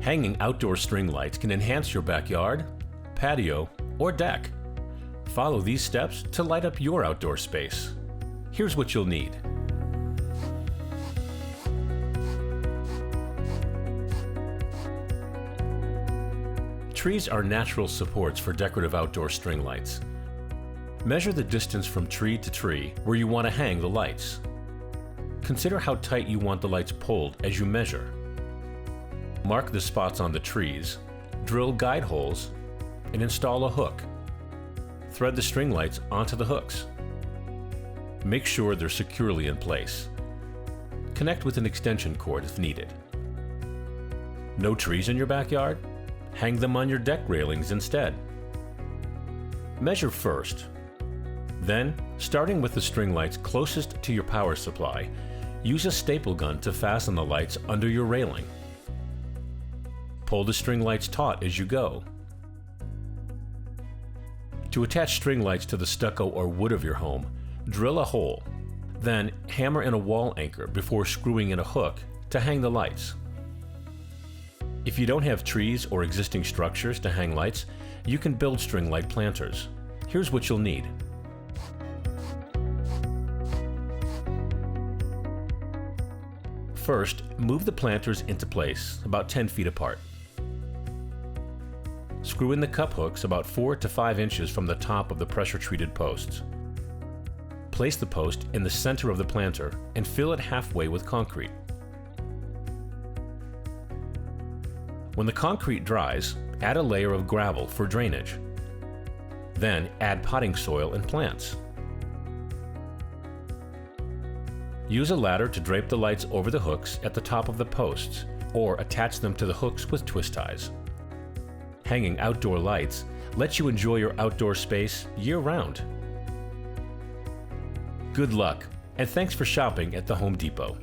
Hanging outdoor string lights can enhance your backyard, patio, or deck. Follow these steps to light up your outdoor space. Here's what you'll need. Trees are natural supports for decorative outdoor string lights. Measure the distance from tree to tree where you want to hang the lights. Consider how tight you want the lights pulled as you measure. Mark the spots on the trees, drill guide holes, and install a hook. Thread the string lights onto the hooks. Make sure they're securely in place. Connect with an extension cord if needed. No trees in your backyard? Hang them on your deck railings instead. Measure first. Then, starting with the string lights closest to your power supply, use a staple gun to fasten the lights under your railing. Pull the string lights taut as you go. To attach string lights to the stucco or wood of your home, drill a hole. Then, hammer in a wall anchor before screwing in a hook to hang the lights. If you don't have trees or existing structures to hang lights, you can build string light planters. Here's what you'll need. First, move the planters into place about 10 feet apart. Screw in the cup hooks about 4 to 5 inches from the top of the pressure-treated posts. Place the post in the center of the planter and fill it halfway with concrete. When the concrete dries, add a layer of gravel for drainage. Then add potting soil and plants. Use a ladder to drape the lights over the hooks at the top of the posts, or attach them to the hooks with twist ties. Hanging outdoor lights lets you enjoy your outdoor space year-round. Good luck, and thanks for shopping at the Home Depot.